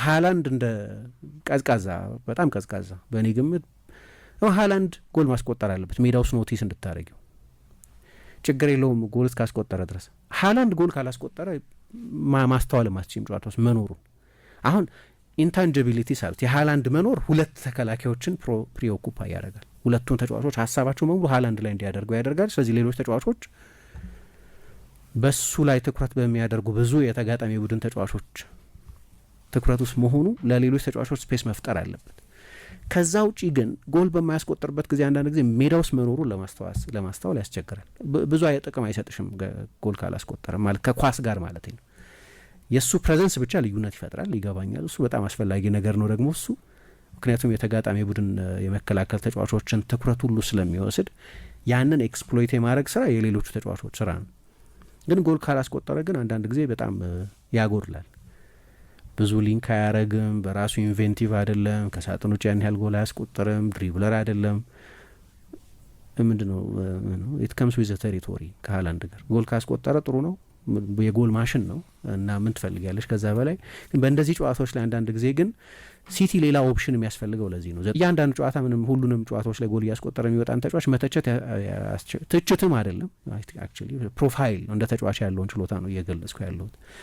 ሃላንድ እንደ ቀዝቃዛ በጣም ቀዝቃዛ በእኔ ግምት ሃላንድ ጎል ማስቆጠር አለበት። ሜዳ ውስጥ ኖቲስ እንድታደረጊው ችግር የለውም ጎል እስካስቆጠረ ድረስ። ሃላንድ ጎል ካላስቆጠረ ማስተዋል ማስችም ጨዋታ ውስጥ መኖሩን አሁን ኢንታንጂቢሊቲ ሳሉት የሃላንድ መኖር ሁለት ተከላካዮችን ፕሪኦኩፓ ያደርጋል። ሁለቱም ተጫዋቾች ሀሳባቸው በሙሉ ሃላንድ ላይ እንዲያደርጉ ያደርጋል። ስለዚህ ሌሎች ተጫዋቾች በሱ ላይ ትኩረት በሚያደርጉ ብዙ የተጋጣሚ ቡድን ተጫዋቾች ትኩረት ውስጥ መሆኑ ለሌሎች ተጫዋቾች ስፔስ መፍጠር አለበት። ከዛ ውጪ ግን ጎል በማያስቆጥርበት ጊዜ አንዳንድ ጊዜ ሜዳ ውስጥ መኖሩን ለማስተዋል ያስቸግራል። ብዙ ጥቅም አይሰጥሽም ጎል ካላስቆጠረ ማለት ከኳስ ጋር ማለት ነው። የእሱ ፕሬዘንስ ብቻ ልዩነት ይፈጥራል፣ ይገባኛል። እሱ በጣም አስፈላጊ ነገር ነው ደግሞ እሱ ምክንያቱም የተጋጣሚ ቡድን የመከላከል ተጫዋቾችን ትኩረት ሁሉ ስለሚወስድ ያንን ኤክስፕሎይት የማድረግ ስራ የሌሎቹ ተጫዋቾች ስራ ነው። ግን ጎል ካላስቆጠረ ግን አንዳንድ ጊዜ በጣም ያጎድላል። ብዙ ሊንክ አያረግም፣ በራሱ ኢንቬንቲቭ አይደለም፣ ከሳጥን ውጭ ያን ያህል ጎል አያስቆጥርም፣ ድሪብለር አይደለም። ምንድነው ኢት ከምስ ዊዝ ቴሪቶሪ ከሃላንድ ጋር ጎል ካስቆጠረ ጥሩ ነው፣ የጎል ማሽን ነው እና ምን ትፈልጊያለሽ ከዛ በላይ። ግን በእንደዚህ ጨዋታዎች ላይ አንዳንድ ጊዜ ግን ሲቲ ሌላ ኦፕሽን የሚያስፈልገው ለዚህ ነው። እያንዳንዱ ጨዋታ ምንም ሁሉንም ጨዋታዎች ላይ ጎል እያስቆጠረ የሚወጣን ተጫዋች መተቸት ትችትም አይደለም፣ አክቹዋሊ ፕሮፋይል እንደ ተጫዋች ያለውን ችሎታ ነው እየገለጽኩ ያለሁት።